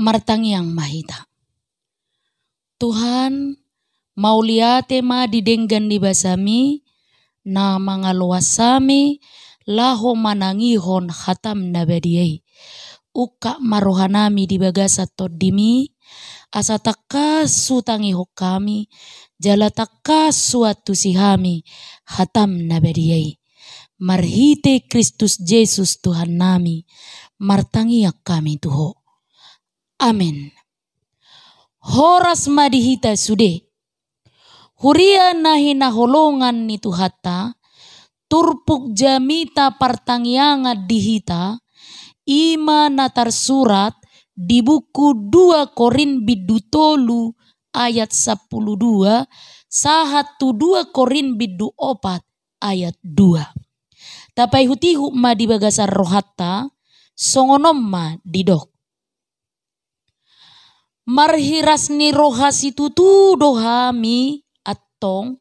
martangiang mahita. Tuhan mau liate ma didenggan di basami na mangaluasami laho manangihon khatam nabadiyai. Uka marohanami di bagasa todimi asa taka sutangi hokami jala taka suatu sihami khatam nabadiyai. Marhite Kristus Yesus Tuhan nami martangiak kami Tuho. Amin. Horas madihita sude. Huria nahi naholongan ni Tuhata, turpuk jamita partangianga dihita, ima natar surat di buku 2 Korin bidutolu ayat 12, sahatu 2 Korin bidu 4 ayat 2. Tapai hutihu ma di bagasar rohata, songonom ma didok. Marhiras ni rohasi tutu dohami atong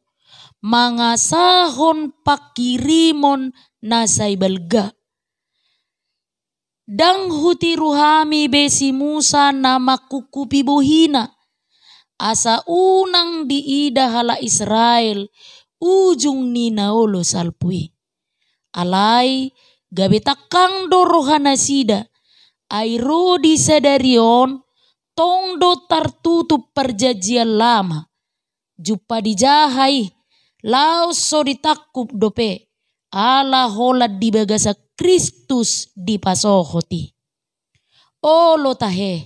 mangasahon pakirimon nasay balga. Dang huti ruhami besi Musa na makukupi bohina. Asa unang diida hala Israel ujung ni naolo salpui. Alay gabetakang do rohana sida. Airo di sadarion tong do tartutup perjanjian lama. Jupa dijahai lau so ditakup dope ala holat di bagasa Kristus di pasohoti. Olo tahe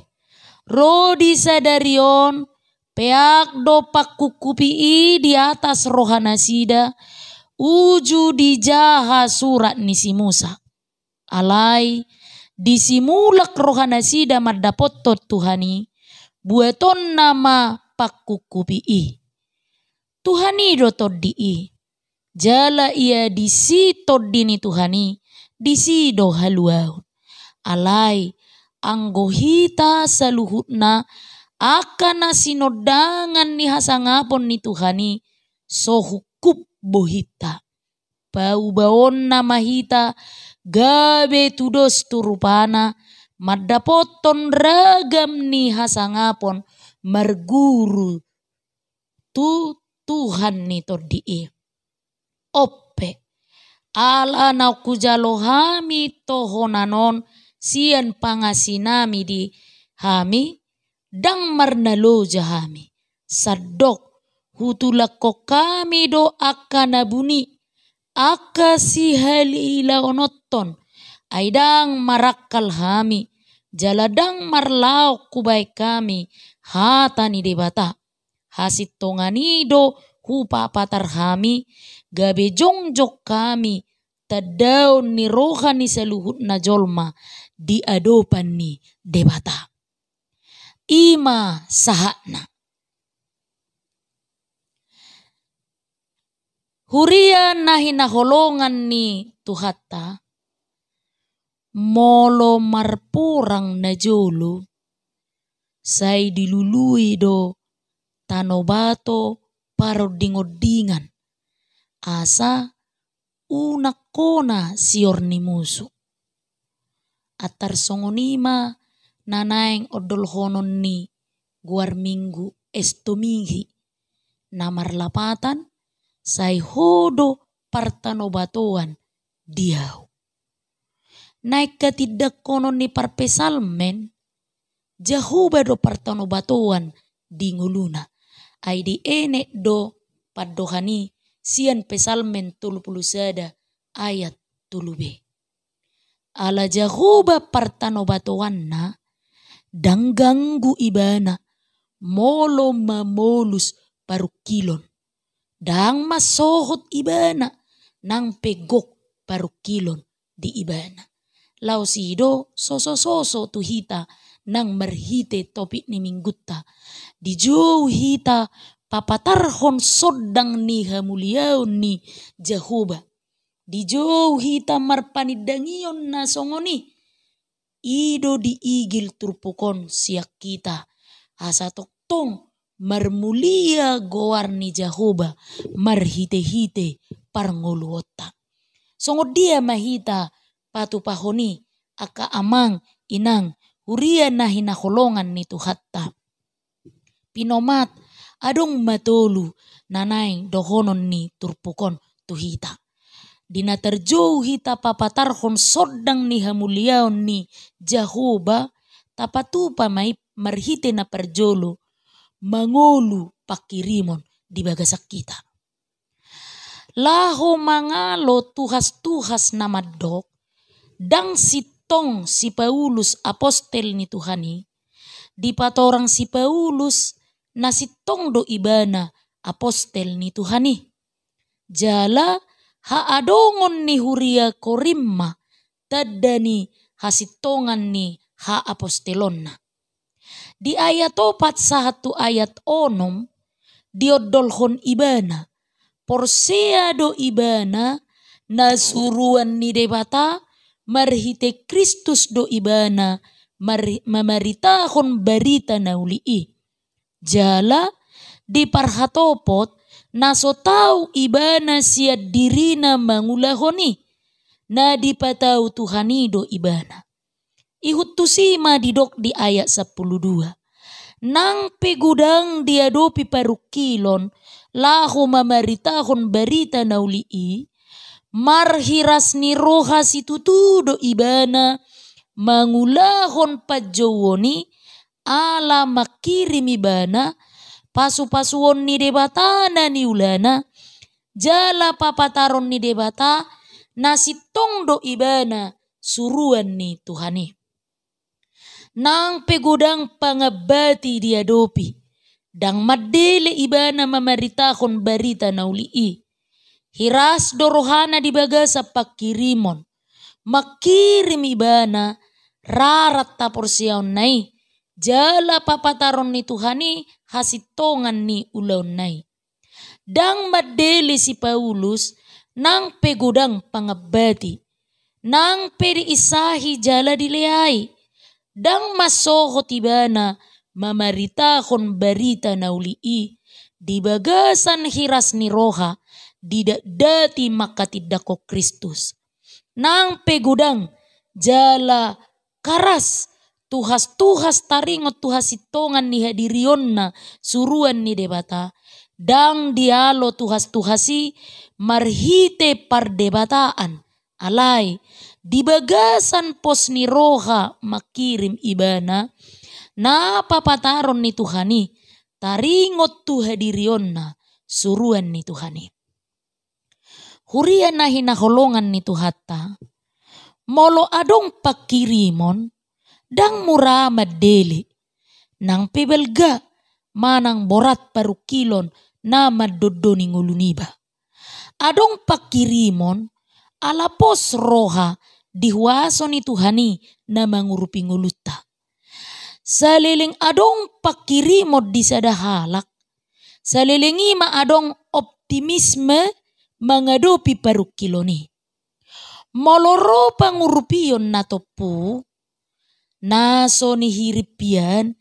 rodi sadarion peak do pakukupi di atas rohana sida uju dijaha surat ni si Musa. Alai disimulak rohana sida madapotot Tuhani buaton nama pakukupi Tuhani do toddi jala ia disi toddini Tuhani disi do haluau. Alai anggohita saluhutna akana sinodangan ni hasangapon ni Tuhani so hukup bohita. Bau-baon na mahita gabe tudos turupana madapoton ragam ni hasangapon marguru tu Tuhan ni toddi. Oppe ala na kujalohami tohonanon sian pangasinami di hami dang marnalo jahami sadok hutulako kami do akana buni aka si halila onoton aidang marakal hami jaladang marlaok kubai kami hatani debata hasit tongani do hupa patar hami gabe jongjok kami tadaon ni rohani seluhut na jolma di adopan ni debata. Ima sahana. Huria nahi naholongan ni Tuhata molo marporang na jolo say dilului do tanobato parodingodingan asa unak kona sior ni musu. Atar songonima nanaeng odol honon ni guar minggu estominghi namar lapatan say hodo partanobatoan diau. Naik katidak konon ni parpesalmen jahuba do partanobatoan di nguluna. Ay di enek do padohani sian pesalmen 30 ayat 30. Ala jahuba partanobatoan na dangganggu ibana molo mamolus parukilon. Dang masohot ibana nang pegok parukilon di ibana. Lau sido soso tuhita nang marhite topik ni minggutta. Di jauh hita papatarhon sodang ni hamuliaon ni Jehoba. Di jauh hita marpanidangion na songoni. Ido di igil turpukon siak kita. Asa toktong marmulia goar ni Jehoba marhite-hite parngoluota. Songo dia mahita patu pahoni aka amang inang Huria na hinakulongan ni tuhatta. Pinomat adong matolu nanaing dohonon ni turpukon tuhita. Dina terjauh hita papatarhon sodang ni hamuliaon ni Jahoba tapatupa mai marhite na perjolo mangolu pakirimon di bagasak kita. Laho mangalo tuhas-tuhas na maddok dang sitong si Paulus apostel ni Tuhani di patorang si Paulus na sitong do ibana apostel ni Tuhani. Jala haadongon ni huria korimma tadani hasitongan ni ha apostelonna. Di ayat 4 ayat 6 diodolhon ibana porsea do ibana nasuruan ni debata marhite Kristus do ibana mamaritahon barita naulii. Jala di parhatopot naso tau ibana siad dirina mangulahoni na dipatau Tuhani do ibana. Ihutusima didok di ayat 12. Nang pegudang diadopi parukilon lahu mamaritahon barita naulii marhiras ni roha situtu do ibana mangulahon pajowoni ala makirim ibana pasu-pasuon ni debatana ni ulana jala papataron ni debata nasitong do ibana suruan ni Tuhani. Nang pegudang pangabati diadopi dang madele ibana mamaritahon barita naulii hiras dorohana di bagasa pakirimon makirim ibana rarat taporsiaon nai jala papataron ni Tuhani hasitongan ni ulaon nai. Dang madele si Paulus nang pegudang pangabati nang pedi isahi jala dileai dang masoho tibana mamaritahon barita naulii di bagasan hiras ni roha didati makatidako Kristus. Nang pegudang jala karas tuhas-tuhas taringot tuhasitongan ni hadirionna suruan ni debata dang dialo tuhas-tuhasi marhite pardebataan alai di bagasan pos ni roha makirim ibana na papataron ni Tuhani taringot tu hadirionna suruan ni Tuhani. Huria na hinaholongan ni Tuhatta molo adong pakirimon dang mura madele nang pebelga manang borat parukilon na maddodo ni nguluniba. Adong pakirimon ala pos roha dihuaso ni Tuhani na mangurupi nguluta. Saliling adong pakirimod di sadahalak. Salilingi ma adong optimisme mangadopi parukiloni. Moloro pangurupion na topu naso ni hiripian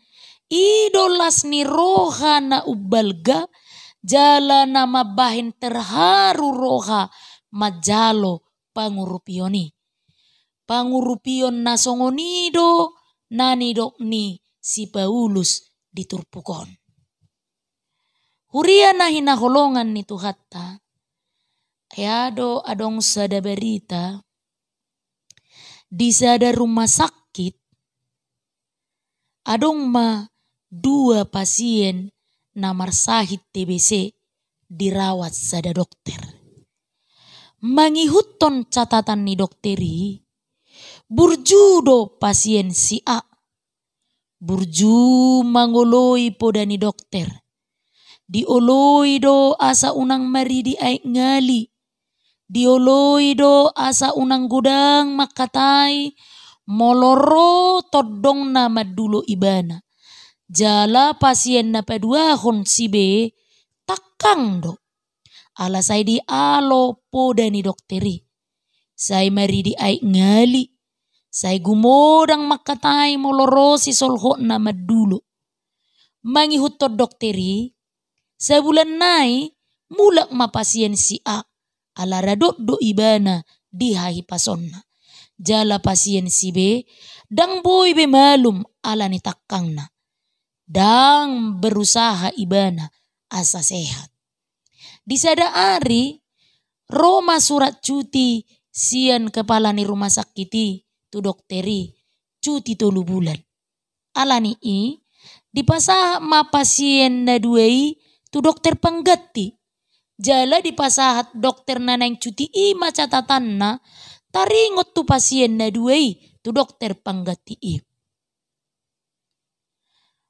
idolas ni roha na ubalga jala na mabahin terharu roha majalo pangurupioni. Pangurupion na songonido nanidok ni si Paulus diturpukon. Huria na hinaholongan ni Tuhatta ayado adong sada berita di sada rumah sakit adong ma 2 pasien na marsahit TBC dirawat sada dokter. Mangihuton catatan ni dokteri burjudo pasien si A. Burju mangoloi poda ni dokter. Dioloi do asa unang maridi ay ngali. Dioloi do asa unang gudang makatai. Moloro todong na madulo ibana. Jala pasien na paduahon si B takang do. Alasay di alo poda ni dokteri. Say maridi ay ngali. Say gumodang makatay moloro si solho na madulo. Mangihutod dokteri. Sa bulan nai mulak mapasien si A. Alaradot do ibana di hahipasonna. jala pasien si be, dang boy be malum ala ni takang na. Dang berusaha ibana asa sehat. Di sada ari, Roma surat cuti sian kepala ni rumah sakiti tu dokteri cuti 3 bulan. Ala ni dipasah ma pasien na duai tu dokter panggati. Jala dipasahat dokter na nang cuti ima catatan na taringot tu pasien na duai tu dokter panggati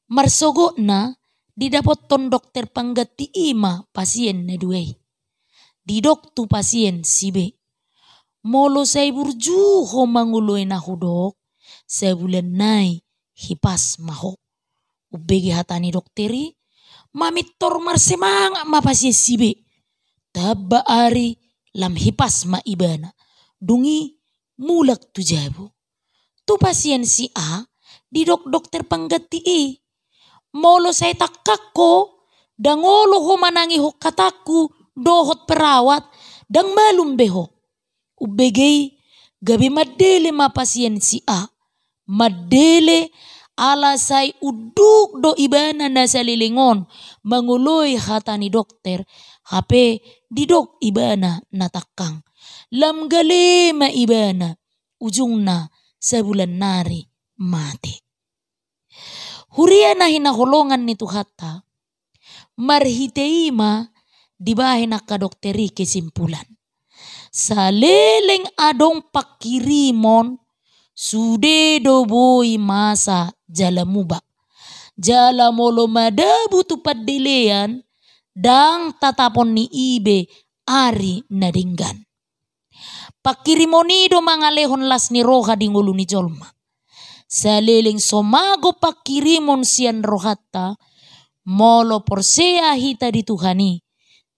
Marsogo na didapot ton dokter panggati ima pasien na duai. Didok tu pasien sibe. Molo say burjuho manguloy na hudok, sa bulan nay hipas maho. Ubegi hatani dokteri, mamitor marsemanga mapasien sibe. Taba ari lam hipas ma ibana. Dungi mulak tu jabo. Tu pasien si A, didok dokter panggati Molo say takakko, dangolo ho manangi ho kataku, dohot perawat, dang malum beho. Ubegay, gabi madele ma pasien si A. Madele ala say uduk do ibana na sa lilingon, manguloy hata ni dokter, hape didok ibana natakang. Lam gali ma ibana, ujung na sa bulan nari mati. Huria na hinaholongan nito hata, marhiteima dibahin na kadokteri kesimpulan. Sa leleng adong pakirimon, sude do boy masa jalamuba. Jalamolo madabu tu padelean, dang tatapon ni ibe ari nadinggan. Pakirimonido mangalehon las ni roha di ngulu ni jolma. Sa leleng somago pakirimon sian rohata, molo porsea hita di Tuhani,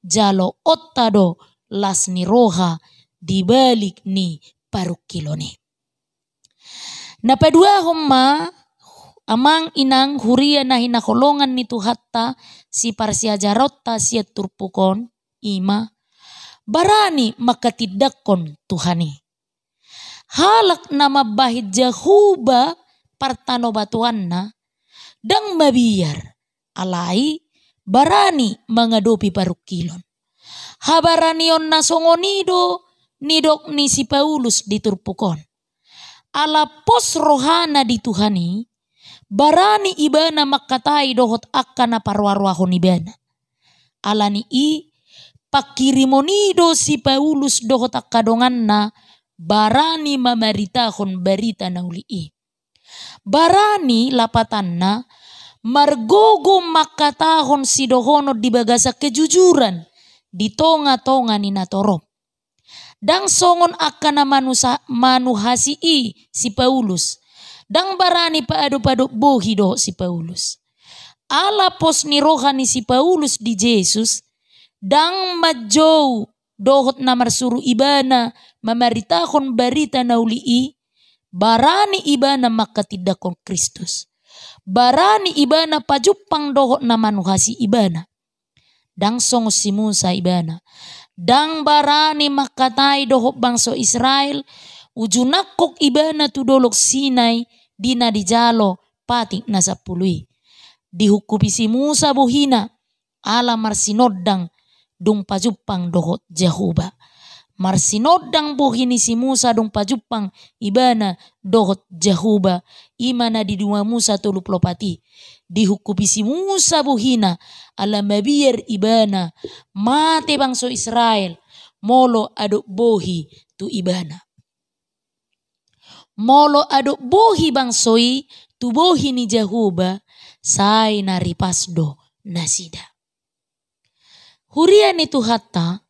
jalo ottado las ni roha dibalik ni parukiloni. Napadua humma amang inang huria na hinakolongan ni Tuhatta si parsia jarotta siya turpukon ima barani makatidakon Tuhani. Halak na mabahid jahuba partano batuan na dang mabiyar alai barani mangadopi parukilon. Habaranion na songonido nidok ni si Paulus diturpukon. Ala pos rohana di Tuhani barani ibana makatai dohot akana parwarwahon ibana. Ala ni pakirimonido si Paulus dohot akadongan na barani mamaritahon barita na uli Barani lapatan na margogo makatahon si dohono di bagasa kejujuran di tonga-tonga ni natorop. Dang songon akan na manuhasi si Paulus. Dang barani paado-paado bohi do si Paulus. Ala pos ni rohani si Paulus di Jesus. Dang majow dohot na marsuru ibana mamaritahon barita na uli barani ibana makatidakon Kristus. Barani ibana pajupang dohot na manuhasi ibana. Dang songo si Musa ibana. Dang barani makatai dohot bangso Israel. Ujunakok ibana tudolok Sinai dina dijalo patik na sapului. Dihukupi si Musa buhina ala marsinodang dung pajupang dohot Jahuba. Marsinodang buhini si Musa dung pajupang ibana dohot Jahuba. Imana di 2 Musa 30. Dihukupi si Musa buhina ala mabiyar ibana mate bangso Israel molo aduk bohi tu ibana. Molo aduk bohi bangsoi tu bohi ni Jahuba say naripasdo nasida. Huria ni Tuhatta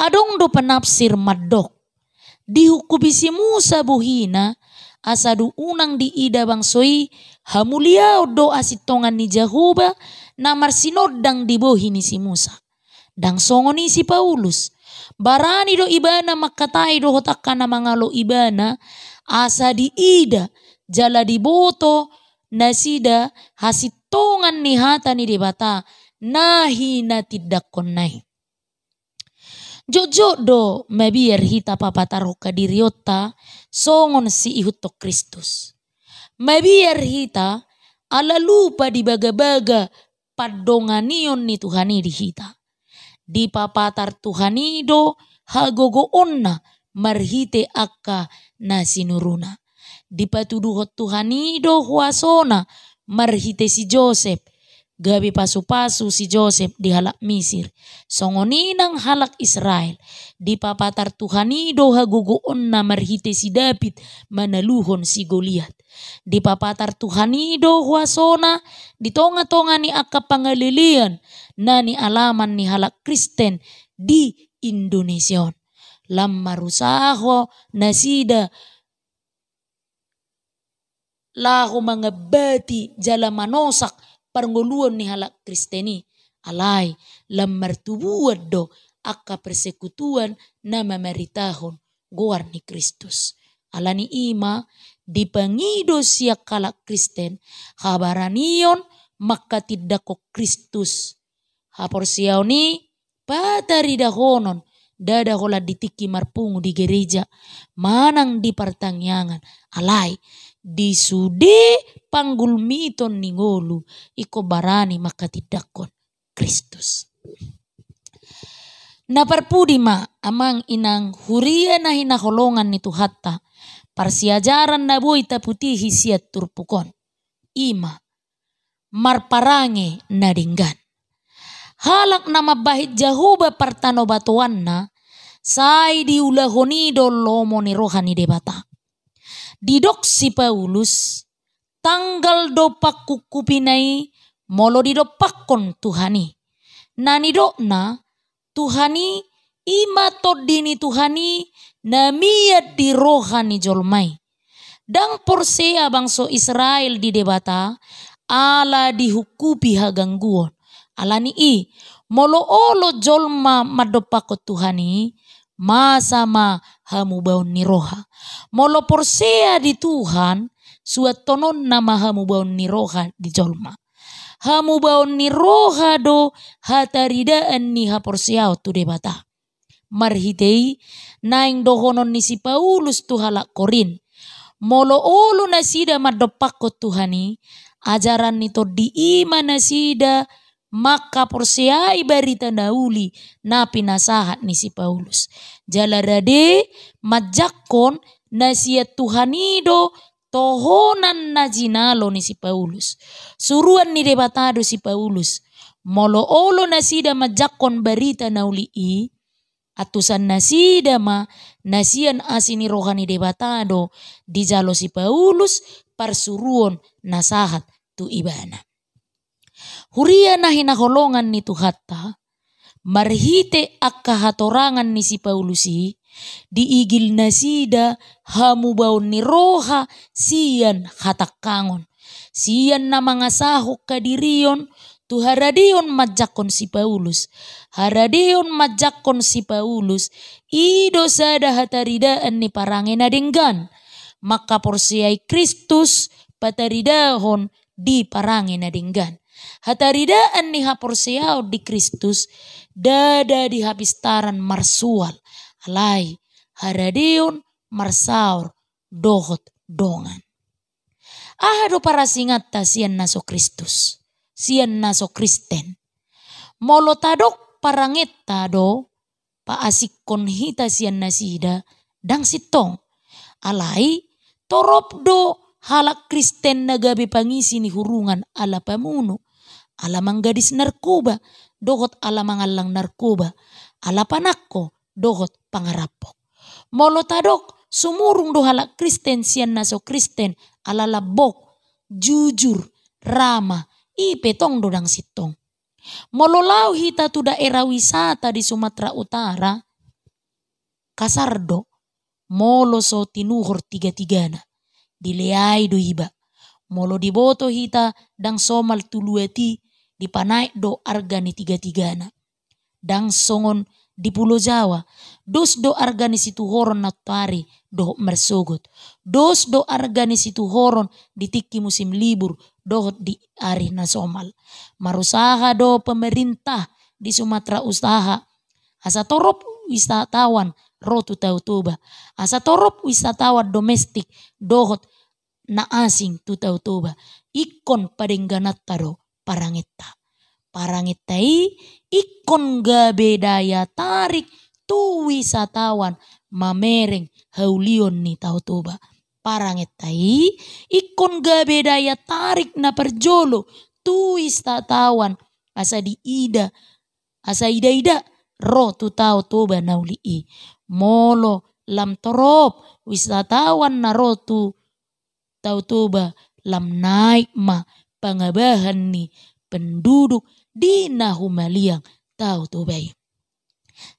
adong do penafsir madok. Dihukupi si Musa buhina asadu unang di ida bangsoi hamuliao do asitongan ni Jahuba na marsinodang di bohi ni si Musa. Dang songo ni si Paulus. Barani do ibana makatai do hotakana mangalo ibana asa di ida jala di boto nasida hasitongan ni hata ni debata nahi na tidak konai. Jojo do mabiar hita papataruh kadiriota songon si ihuto Kristus. Mabiar hita ala lupa di baga-baga padonganion ni Tuhani di hita. Di papatar Tuhani do hagogo onna marhite akka na sinuruna. Di patuduhot Tuhani do huasona marhite si Joseph. Gabi pasu-pasu si Joseph di halak Misir. Songoninang halak Israel. Di papatar Tuhanido hagugoon na marhite si David manaluhon si Goliat. Di papatar Tuhanido huasona di tonga-tonga ni akka pangalilian na ni alaman ni halak Kristen di Indonesia. Lam marusaho nasida lahu mga bati jala manosak parngoluan ni halak Kristeni alay lamar tubuad do akka persekutuan na mamaritahon goar ni Kristus. Ala ni ima dipangido siya kalak Kristen habaranion makatidako Kristus. Hapor siyaw ni pataridahonon dadahola ditiki marpungu di gereja manang di partangyangan alay di sude panggulmiton ni ngolu iko barani makatidakon Kristus. Naparpudi ma amang inang huria na hinaholongan ni Tuhatta parsiajaran na buhay taputihi siya turpukon. Ima marparange na dinggan. Halak na mabahit Jahuba partano batuan na say diulahonido lomo ni rohani debata. Didok si Paulus tanggal dopak kukupinay molo didopakon Tuhani. Nanidok na Tuhani ima todini Tuhani na miyad di rohani jolmay. Dang porsea bangso Israel di debata ala dihukupi hagangguon. Ala ni molo olo jolma madopakot Tuhani masama hamubaon ni roha. Molo porsea di Tuhan suat tonon nama hamubaon ni roha di jolma. Hamubaon ni roha do hataridaan ni haporseao tu debata. Marhitei naing dohonon ni si Paulus tu halak Korin. Molo olo nasida madopakot Tuhani ajaran nito di ima nasida maka porseai barita nauli na pinasahat ni si Paulus. Jalarade majakon na siya Tuhanido tohonan na jinalo ni si Paulus. Suruan ni debatado si Paulus. Molo olo na sida majakon barita nauli atusan na sida ma nasian asini rohani debatado di jalo si Paulus parsuruon nasahat tu ibana. Huria na hinaholongan ni Tuhatta, marhite akka hatorangan ni si Paulusi, diigil na sida hamubaon ni roha siyan hatakangon. Siyan na mga sahok kadiriyon, tu haradion majakon si Paulus. Haradion majakon si Paulus, ido sada hataridaan ni parangin na dinggan. Maka porsiay Kristus pataridahon di parangin na dinggan. Hataridaan ni haporseao di Kristus dada di hapistaran marsual alay haradeon marsaur dohot dongan. Ahado para singata siyan naso Kristus siyan naso Kristen molo tadok parangeta do paasikon hita siyan nasida dang sitong alay torop do halak Kristen na gabi pangisi ni hurungan ala pamuno. Alamang gadis narkoba, dohot alamangalang narkoba. Ala panakko, dohot pangarapok. Molo tadok, sumurung do halak Kristen siyan naso Kristen, ala labok, jujur, rama, ipetong dodang sitong. Molo lau hita tu daerah wisata di Sumatera Utara, kasardo, molo so tinuhor tiga-tigana, dileay do iba. Molo diboto hita dang somal tulueti, dipanaik do arga ni tiga-tigana. Dang songon di Pulau Jawa, dos do arga ni situ horon na tari do mersogot. Dos do arga ni situ horon di tiki musim libur dohot di ari na somal. Marusaha do pemerintah di Sumatera Utara asa torop wisatawan rotu tau toba. Asa torop wisatawan domestik dohot na asing tu tau toba. Ikon padengganat tado parangetta. Parangettai ikon gabedaya tarik tu wisatawan mamereng haulion ni tau toba. Parangettai ikon gabedaya tarik na perjolo tu wisatawan asa ida ro tu tau toba naulii. Molo lam torop wisatawan na ro tu tau toba lam naik ma pangabahan ni penduduk di nahumaliang tau tobai.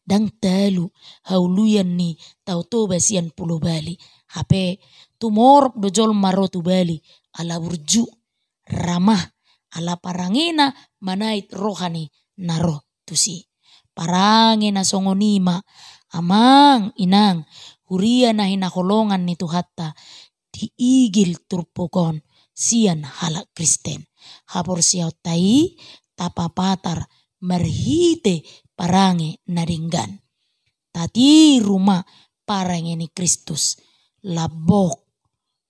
Dang talu hauluyan ni tau toba sian pulo Bali. Hape tumorok dojol marotu Bali ala burju ramah ala parangena manait rohani naro tusi. Parangena songonima amang inang huria na hinakolongan ni Tuhatta diigil turpokon sian halak Kristen. Hapor siau tai tapapatar marhite parange naringgan. Tati rumah parange ni Kristus labok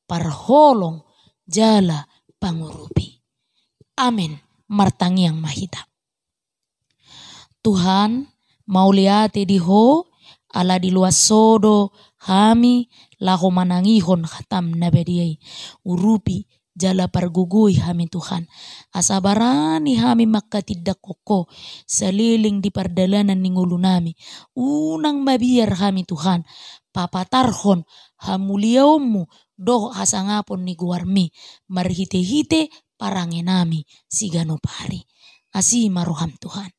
parholong jala pangurupi. Amin. Martangiang mahita. Tuhan mau liate diho ala di luas sodo hami laho manangihon khatam nabediai urupi jala pargugui hami Tuhan. Asabarani hami maka tidak koko seliling di pardalanan ningulu nami. Unang mabiar hami Tuhan. Papatarhon hamuliaomu doh hasangapon ni guarmi. Marhite-hite parangenami sigano pari. Asih maroham Tuhan.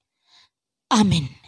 Amin.